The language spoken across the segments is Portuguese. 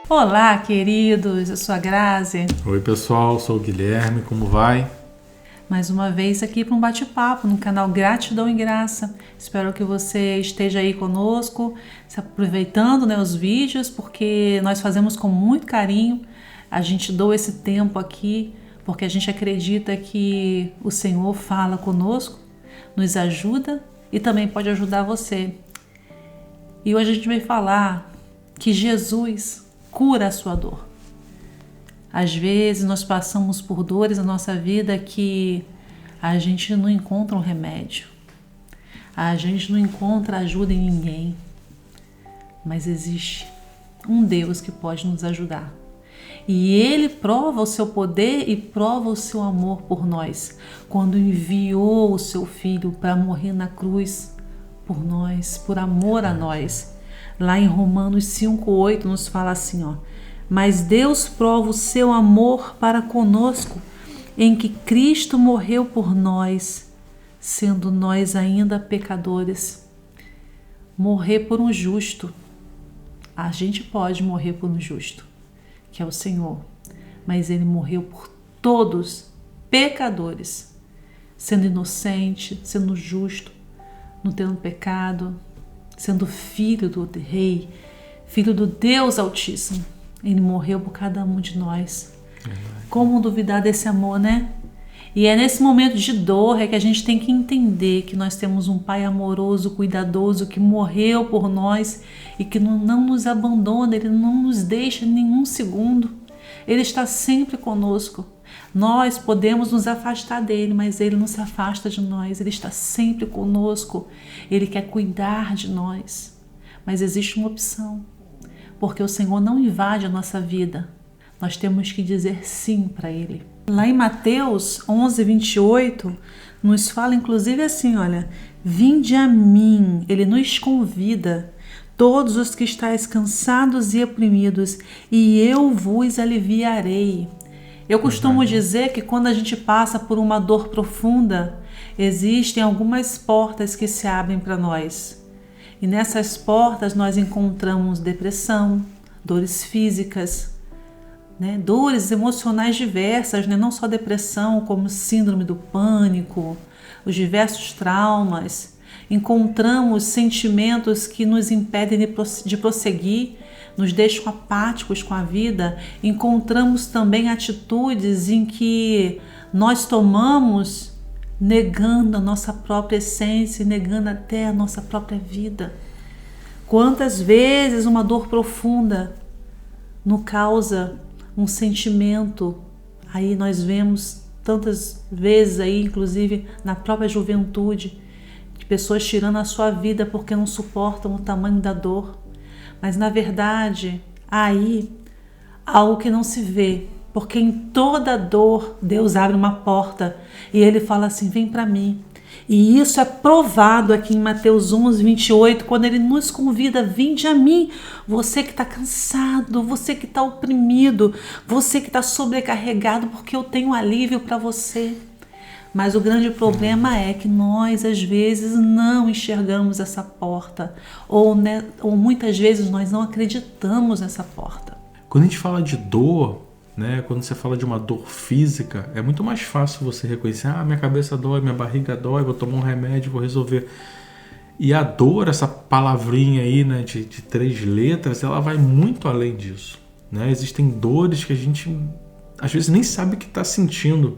Olá, queridos, eu sou a Grazi. Oi pessoal, sou o Guilherme, como vai? Mais uma vez aqui para um bate-papo no canal Gratidão e Graça. Espero que você esteja aí conosco, se aproveitando, os vídeos, porque nós fazemos com muito carinho. A gente doa esse tempo aqui porque a gente acredita que o Senhor fala conosco, nos ajuda e também pode ajudar você. E hoje a gente vai falar que Jesus cura a sua dor. Às vezes nós passamos por dores na nossa vida que a gente não encontra um remédio, a gente não encontra ajuda em ninguém, mas existe um Deus que pode nos ajudar. E Ele prova o seu poder e prova o seu amor por nós, quando enviou o seu Filho para morrer na cruz por nós, por amor a nós. Lá em Romanos 5:8 nos fala assim, mas Deus prova o seu amor para conosco, em que Cristo morreu por nós, sendo nós ainda pecadores. Morrer por um justo. A gente pode morrer por um justo, que é o Senhor, mas Ele morreu por todos, pecadores, sendo inocente, sendo justo, não tendo pecado, sendo filho do Rei, filho do Deus Altíssimo. Ele morreu por cada um de nós. Como duvidar desse amor, né? E é nesse momento de dor que a gente tem que entender que nós temos um Pai amoroso, cuidadoso, que morreu por nós e que não nos abandona, Ele não nos deixa nenhum segundo. Ele está sempre conosco. Nós podemos nos afastar dele, mas Ele não se afasta de nós. Ele está sempre conosco. Ele quer cuidar de nós. Mas existe uma opção, porque o Senhor não invade a nossa vida. Nós temos que dizer sim para Ele. Lá em Mateus 11:28, nos fala inclusive assim, vinde a mim. Ele nos convida, todos os que estáis cansados e oprimidos, e eu vos aliviarei. Eu costumo dizer que quando a gente passa por uma dor profunda, existem algumas portas que se abrem para nós. E nessas portas nós encontramos depressão, dores físicas, dores emocionais diversas, não só depressão, como síndrome do pânico, os diversos traumas. Encontramos sentimentos que nos impedem de prosseguir, nos deixam apáticos com a vida. Encontramos também atitudes em que nós tomamos negando a nossa própria essência, negando até a nossa própria vida. Quantas vezes uma dor profunda nos causa um sentimento, aí nós vemos tantas vezes aí, inclusive na própria juventude, de pessoas tirando a sua vida porque não suportam o tamanho da dor. Mas na verdade, aí há algo que não se vê, porque em toda dor Deus abre uma porta e Ele fala assim, vem para mim. E isso é provado aqui em Mateus 11:28, quando Ele nos convida, vinde a mim, você que está cansado, você que está oprimido, você que está sobrecarregado, porque eu tenho alívio para você. Mas o grande problema é que nós, às vezes, não enxergamos essa porta, ou muitas vezes nós não acreditamos nessa porta. Quando a gente fala de dor, quando você fala de uma dor física, é muito mais fácil você reconhecer, minha cabeça dói, minha barriga dói, vou tomar um remédio, vou resolver. E a dor, essa palavrinha aí, de 3 letras, ela vai muito além disso. Existem dores que a gente, às vezes, nem sabe que está sentindo.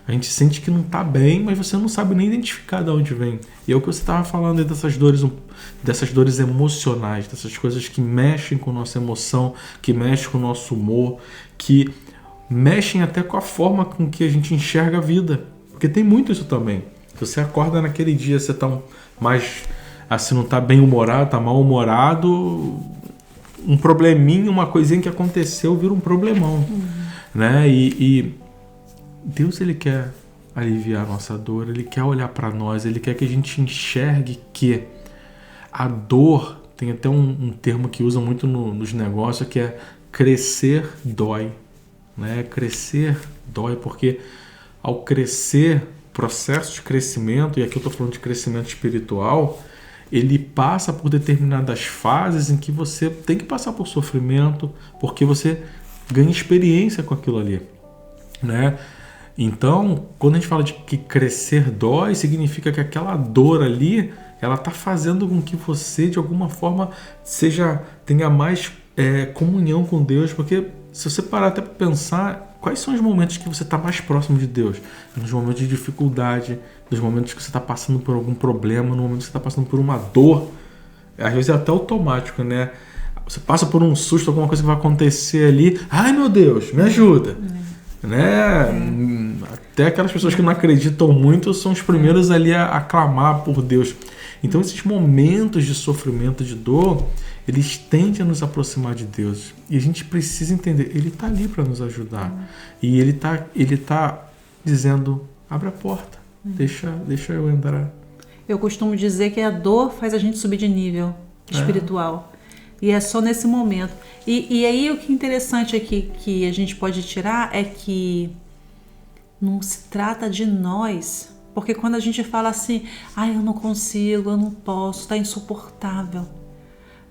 A gente sente que não está bem, mas você não sabe nem identificar de onde vem. E é o que você estava falando aí dessas dores emocionais, dessas coisas que mexem com a nossa emoção, que mexem com o nosso humor, que mexem até com a forma com que a gente enxerga a vida. Porque tem muito isso também. Você acorda naquele dia, você está mais, assim, não está bem humorado, está mal humorado, um probleminha, uma coisinha que aconteceu vira um problemão. E Deus, Ele quer aliviar a nossa dor, Ele quer olhar para nós, Ele quer que a gente enxergue que a dor, tem até um termo que usa muito nos negócios, que é crescer dói. Crescer dói, porque ao crescer, processo de crescimento, e aqui eu estou falando de crescimento espiritual, ele passa por determinadas fases em que você tem que passar por sofrimento, porque você ganha experiência com aquilo ali, né? Então, quando a gente fala de que crescer dói, significa que aquela dor ali, ela está fazendo com que você, de alguma forma, tenha mais comunhão com Deus, porque se você parar até para pensar, quais são os momentos que você está mais próximo de Deus? Nos momentos de dificuldade, nos momentos que você está passando por algum problema, no momento que você está passando por uma dor. Às vezes é até automático, né? Você passa por um susto, alguma coisa que vai acontecer ali. Ai, meu Deus, me ajuda! Né? Até aquelas pessoas que não acreditam muito são os primeiros ali a clamar por Deus. Então esses momentos de sofrimento, de dor, eles tendem a nos aproximar de Deus. E a gente precisa entender, Ele está ali para nos ajudar. E Ele tá dizendo, abre a porta, deixa eu entrar. Eu costumo dizer que a dor faz a gente subir de nível espiritual. E é só nesse momento. E aí o que é interessante aqui que a gente pode tirar é que não se trata de nós. Porque quando a gente fala assim, eu não consigo, eu não posso, está insuportável.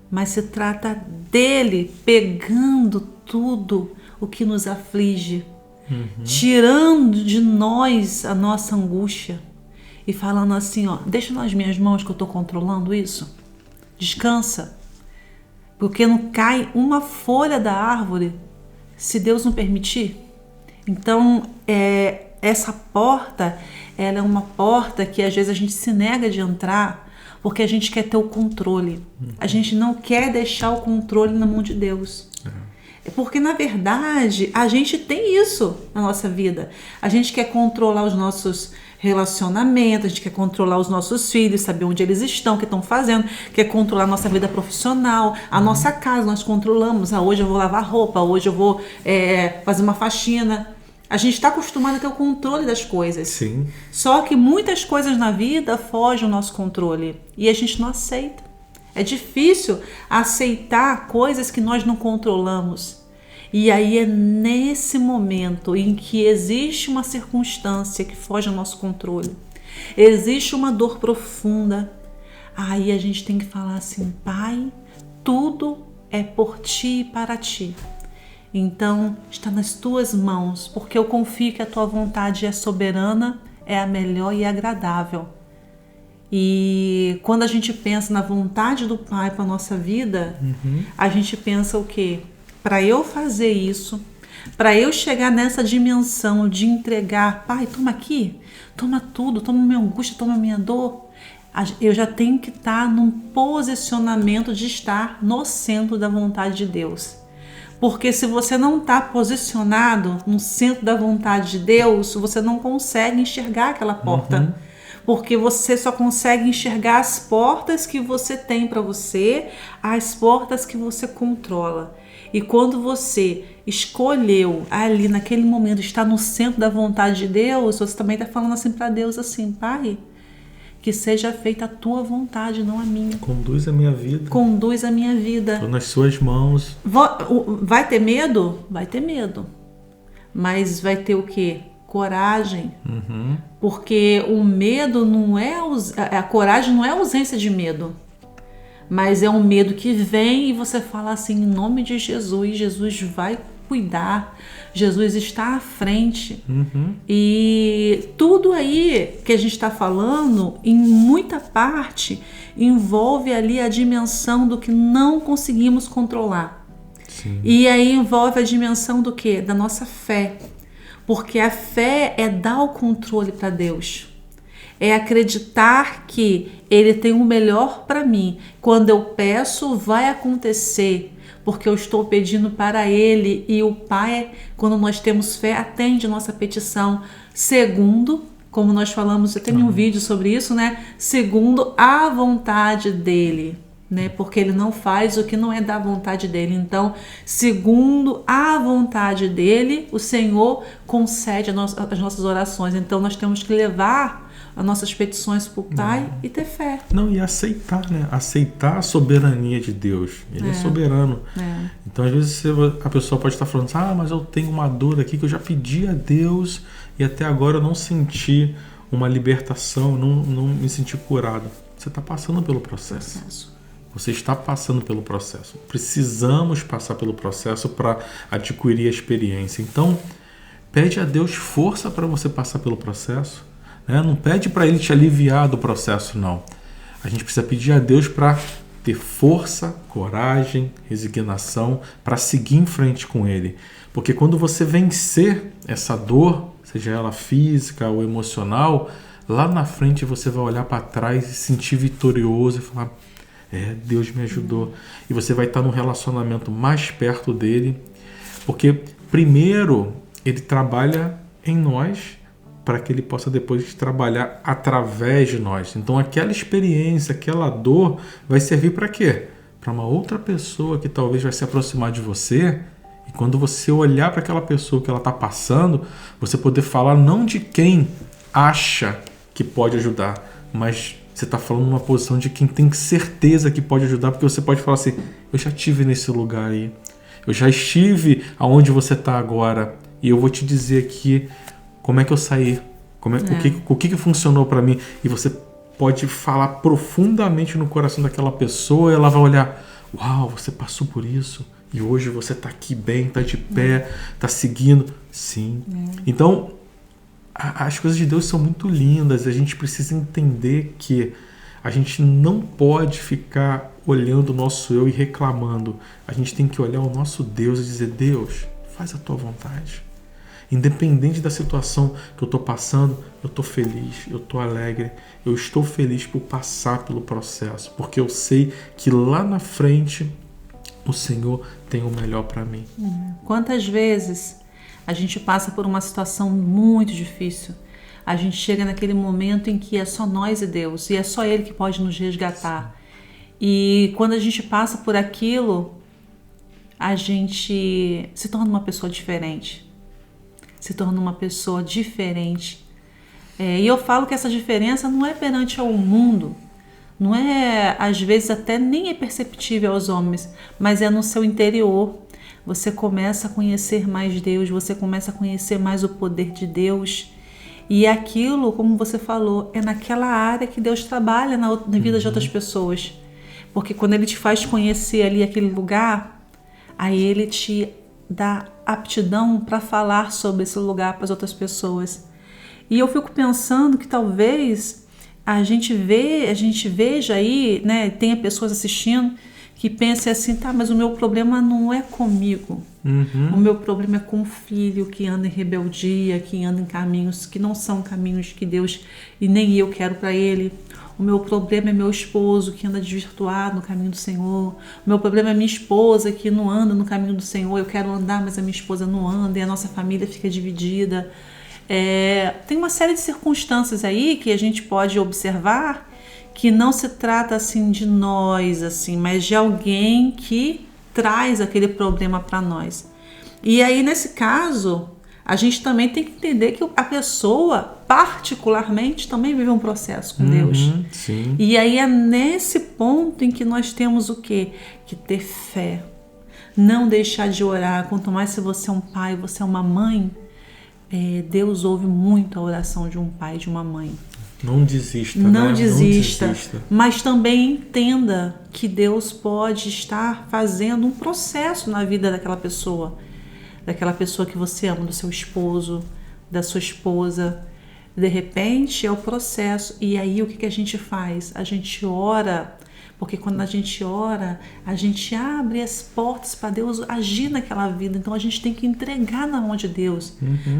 Mas se trata dele pegando tudo o que nos aflige, tirando de nós a nossa angústia e falando assim, deixa nas minhas mãos que eu estou controlando isso. Descansa. Porque não cai uma folha da árvore se Deus não permitir. Então, essa porta, ela é uma porta que às vezes a gente se nega de entrar porque a gente quer ter o controle. A gente não quer deixar o controle na mão de Deus. Porque, na verdade, a gente tem isso na nossa vida. A gente quer controlar os nossos relacionamentos, a gente quer controlar os nossos filhos, saber onde eles estão, o que estão fazendo, quer controlar a nossa vida profissional, a nossa casa, nós controlamos. Hoje eu vou lavar roupa, hoje eu vou fazer uma faxina. A gente está acostumado a ter o controle das coisas. Sim. Só que muitas coisas na vida fogem ao nosso controle e a gente não aceita. É difícil aceitar coisas que nós não controlamos. E aí é nesse momento em que existe uma circunstância que foge ao nosso controle, existe uma dor profunda, aí a gente tem que falar assim, Pai, tudo é por Ti e para Ti. Então está nas Tuas mãos, porque eu confio que a Tua vontade é soberana, é a melhor e agradável. E quando a gente pensa na vontade do Pai para a nossa vida, a gente pensa o quê? Para eu fazer isso, para eu chegar nessa dimensão de entregar, Pai, toma aqui, toma tudo, toma minha angústia, toma minha dor, eu já tenho que estar num posicionamento de estar no centro da vontade de Deus. Porque se você não está posicionado no centro da vontade de Deus, você não consegue enxergar aquela porta. Porque você só consegue enxergar as portas que você tem para você, as portas que você controla. E quando você escolheu ali naquele momento estar no centro da vontade de Deus, você também está falando assim para Deus assim, Pai, que seja feita a Tua vontade, não a minha. Conduz a minha vida. Conduz a minha vida. Estou nas Suas mãos. Vai ter medo? Vai ter medo. Mas vai ter o quê? Coragem. Porque o medo não é... A coragem não é ausência de medo. Mas é um medo que vem e você fala assim, em nome de Jesus, Jesus vai cuidar, Jesus está à frente. E tudo aí que a gente está falando, em muita parte, envolve ali a dimensão do que não conseguimos controlar. Sim. E aí envolve a dimensão do quê? Da nossa fé. Porque a fé é dar o controle para Deus. É acreditar que Ele tem o melhor para mim. Quando eu peço, vai acontecer, porque eu estou pedindo para Ele. E o Pai, quando nós temos fé, atende nossa petição. Segundo, como nós falamos, eu tenho um vídeo sobre isso, né? Segundo a vontade dEle, né? Porque Ele não faz o que não é da vontade dEle. Então, segundo a vontade dEle, o Senhor concede as nossas orações. Então, nós temos que levar as nossas petições para o Pai e ter fé. Não, e aceitar, né? Aceitar a soberania de Deus. Ele é soberano. Então, às vezes, a pessoa pode estar falando assim, mas eu tenho uma dor aqui que eu já pedi a Deus e até agora eu não senti uma libertação, não me senti curado. Você está passando pelo processo. Você está passando pelo processo. Precisamos passar pelo processo para adquirir a experiência. Então, pede a Deus força para você passar pelo processo. Né? Não pede para Ele te aliviar do processo, não. A gente precisa pedir a Deus para ter força, coragem, resignação para seguir em frente com Ele. Porque quando você vencer essa dor, seja ela física ou emocional, lá na frente você vai olhar para trás e se sentir vitorioso e falar: Deus me ajudou. E você vai estar num relacionamento mais perto dele, porque primeiro ele trabalha em nós para que ele possa depois trabalhar através de nós. Então aquela experiência, aquela dor vai servir para quê? Para uma outra pessoa que talvez vai se aproximar de você, e quando você olhar para aquela pessoa que ela está passando, você poder falar não de quem acha que pode ajudar, mas você está falando numa posição de quem tem certeza que pode ajudar, porque você pode falar assim: eu já estive nesse lugar aí, eu já estive aonde você está agora, e eu vou te dizer aqui como é que eu saí, o que funcionou para mim. E você pode falar profundamente no coração daquela pessoa, e ela vai olhar: uau, você passou por isso, e hoje você está aqui bem, está de pé, está seguindo. Sim. Então, as coisas de Deus são muito lindas. A gente precisa entender que a gente não pode ficar olhando o nosso eu e reclamando. A gente tem que olhar o nosso Deus e dizer: Deus, faz a tua vontade. Independente da situação que eu estou passando, eu estou feliz, eu estou alegre, eu estou feliz por passar pelo processo, porque eu sei que lá na frente o Senhor tem o melhor para mim. Quantas vezes a gente passa por uma situação muito difícil, a gente chega naquele momento em que é só nós e Deus, e é só Ele que pode nos resgatar. E quando a gente passa por aquilo, a gente se torna uma pessoa diferente. E eu falo que essa diferença não é perante ao mundo, não é, às vezes até nem é perceptível aos homens, mas é no seu interior. Você começa a conhecer mais Deus, você começa a conhecer mais o poder de Deus. E aquilo, como você falou, é naquela área que Deus trabalha na vida de outras pessoas. Porque quando Ele te faz conhecer ali aquele lugar, aí Ele te dá aptidão para falar sobre esse lugar para as outras pessoas. E eu fico pensando que talvez a gente veja aí, né, tenha pessoas assistindo que pensem assim: tá, mas o meu problema não é comigo. O meu problema é com o filho que anda em rebeldia, que anda em caminhos que não são caminhos que Deus e nem eu quero para ele. O meu problema é meu esposo que anda desvirtuado no caminho do Senhor. O meu problema é minha esposa que não anda no caminho do Senhor. Eu quero andar, mas a minha esposa não anda, e a nossa família fica dividida. Tem uma série de circunstâncias aí que a gente pode observar, que não se trata assim de nós, assim, mas de alguém que traz aquele problema para nós. E aí, nesse caso, a gente também tem que entender que a pessoa, particularmente, também vive um processo com Deus. Sim. E aí é nesse ponto em que nós temos o quê? Que ter fé. Não deixar de orar. Quanto mais se você é um pai, você é uma mãe, Deus ouve muito a oração de um pai e de uma mãe. Não desista, Não desista. Mas também entenda que Deus pode estar fazendo um processo na vida daquela pessoa que você ama, do seu esposo, da sua esposa. De repente é o processo. E aí o que a gente faz? A gente ora, porque quando a gente ora, a gente abre as portas para Deus agir naquela vida. Então a gente tem que entregar na mão de Deus.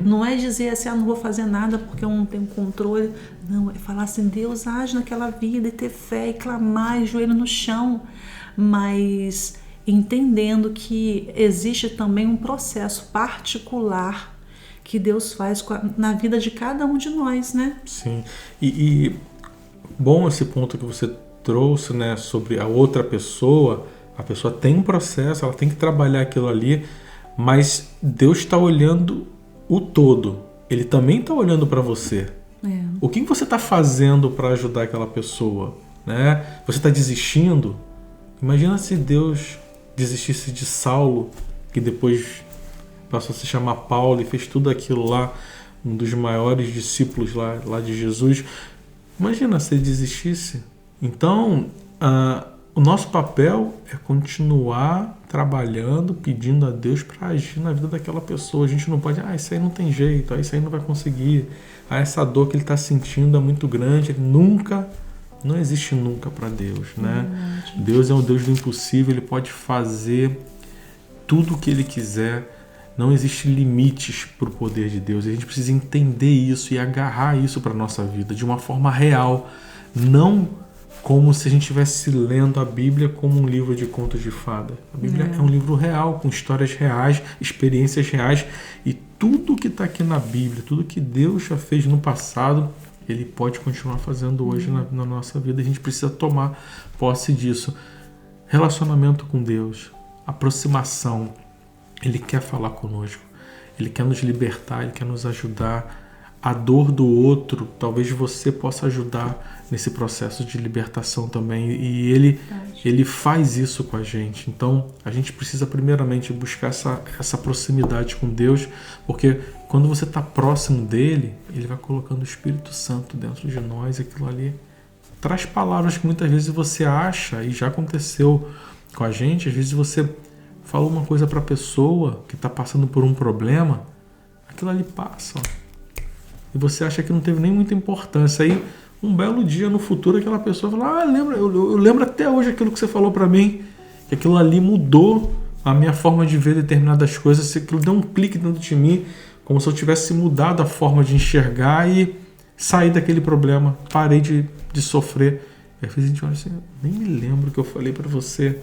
Não é dizer assim: não vou fazer nada porque eu não tenho controle. Não, é falar assim: Deus, age naquela vida, e ter fé, e clamar, e joelho no chão. Mas entendendo que existe também um processo particular que Deus faz na vida de cada um de nós, né? Sim. E bom esse ponto que você trouxe, né, sobre a outra pessoa. A pessoa tem um processo, ela tem que trabalhar aquilo ali, mas Deus está olhando o todo. Ele também está olhando para você. O que você está fazendo para ajudar aquela pessoa, né? Você está desistindo? Imagina se Deus desistisse de Saulo, que depois passou a se chamar Paulo e fez tudo aquilo lá, um dos maiores discípulos lá de Jesus. Imagina se ele desistisse. Então, o nosso papel é continuar trabalhando, pedindo a Deus para agir na vida daquela pessoa. A gente não pode, isso aí não tem jeito, isso aí não vai conseguir, essa dor que ele está sentindo é muito grande. Não existe nunca para Deus, né? Deus é o Deus do impossível, ele pode fazer tudo o que ele quiser. Não existe limites para o poder de Deus. A gente precisa entender isso e agarrar isso para a nossa vida de uma forma real, não como se a gente estivesse lendo a Bíblia como um livro de contos de fada. A Bíblia é um livro real, com histórias reais, experiências reais, e tudo que está aqui na Bíblia, tudo que Deus já fez no passado, ele pode continuar fazendo hoje na nossa vida. A gente precisa tomar posse disso. Relacionamento com Deus, aproximação. Ele quer falar conosco, ele quer nos libertar, ele quer nos ajudar. A dor do outro, talvez você possa ajudar nesse processo de libertação também. E ele faz isso com a gente. Então, a gente precisa primeiramente buscar essa proximidade com Deus, porque quando você está próximo dele, ele vai colocando o Espírito Santo dentro de nós. Aquilo ali traz palavras que muitas vezes você acha, e já aconteceu com a gente, às vezes você falou uma coisa para a pessoa que está passando por um problema, aquilo ali passa, e você acha que não teve nem muita importância. Aí, um belo dia no futuro, aquela pessoa fala, eu lembro até hoje aquilo que você falou para mim, que aquilo ali mudou a minha forma de ver determinadas coisas, aquilo deu um clique dentro de mim, como se eu tivesse mudado a forma de enxergar e sair daquele problema, parei de sofrer. E aí a gente olha assim, nem me lembro o que eu falei para você.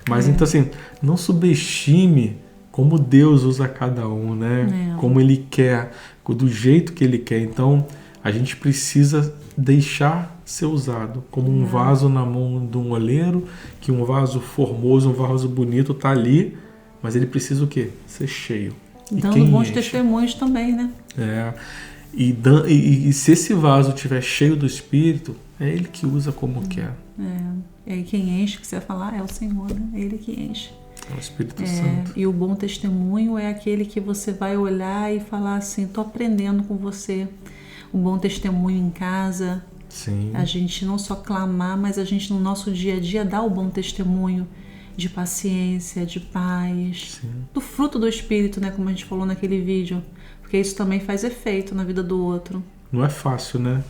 Mas então assim, não subestime como Deus usa cada um, né? Como ele quer, do jeito que ele quer. Então a gente precisa deixar ser usado como um vaso na mão de um oleiro, que um vaso formoso, um vaso bonito tá ali, mas ele precisa o quê? Ser cheio. Dando bons testemunhos também, né? E se esse vaso estiver cheio do Espírito, é ele que usa como quer. É quem enche, que você vai falar, é o Senhor, né? É ele que enche. É o Espírito Santo. E o bom testemunho é aquele que você vai olhar e falar assim, tô aprendendo com você. O bom testemunho em casa. Sim. A gente não só clamar, mas a gente no nosso dia a dia dá o bom testemunho de paciência, de paz, do fruto do Espírito, né? Como a gente falou naquele vídeo. Porque isso também faz efeito na vida do outro. Não é fácil, né?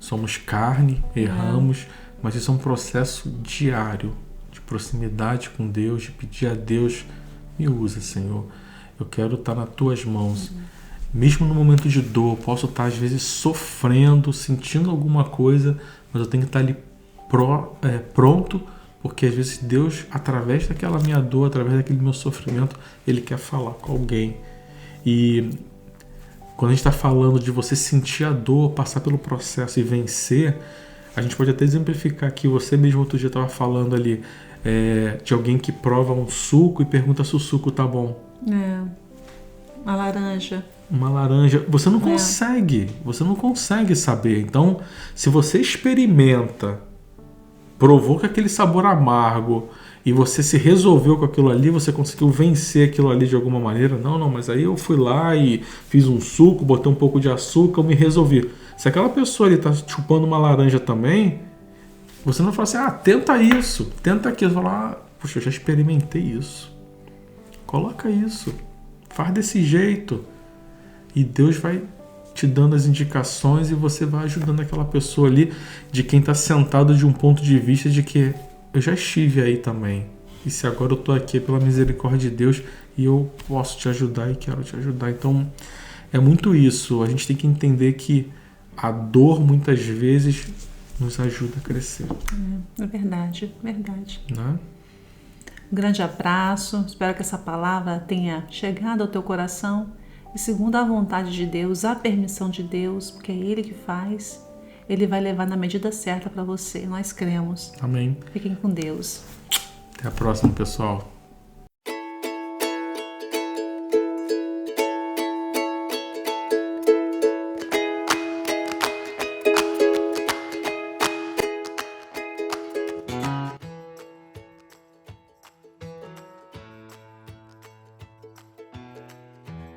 Somos carne, erramos, mas isso é um processo diário de proximidade com Deus, de pedir a Deus, me usa, Senhor. Eu quero estar nas tuas mãos. Mesmo no momento de dor, posso estar às vezes sofrendo, sentindo alguma coisa, mas eu tenho que estar ali pronto, porque às vezes Deus, através daquela minha dor, através daquele meu sofrimento, ele quer falar com alguém. E quando a gente está falando de você sentir a dor, passar pelo processo e vencer, a gente pode até exemplificar que você mesmo outro dia estava falando ali de alguém que prova um suco e pergunta se o suco tá bom. Uma laranja. Uma laranja. Você não consegue saber. Então, se você experimenta, provou que aquele sabor amargo e você se resolveu com aquilo ali, você conseguiu vencer aquilo ali de alguma maneira. Não, mas aí eu fui lá e fiz um suco, botei um pouco de açúcar, eu me resolvi. Se aquela pessoa ali tá chupando uma laranja também, você não fala assim, tenta isso, tenta aquilo. Você fala, puxa, eu já experimentei isso. Coloca isso, faz desse jeito. E Deus vai te dando as indicações e você vai ajudando aquela pessoa ali, de quem está sentado de um ponto de vista de que eu já estive aí também. E se agora eu estou aqui pela misericórdia de Deus e eu posso te ajudar e quero te ajudar. Então, é muito isso. A gente tem que entender que a dor, muitas vezes, nos ajuda a crescer. É verdade. Né? Um grande abraço. Espero que essa palavra tenha chegado ao teu coração. E segundo a vontade de Deus, a permissão de Deus, porque é Ele que faz, Ele vai levar na medida certa para você. Nós cremos. Amém. Fiquem com Deus. Até a próxima, pessoal.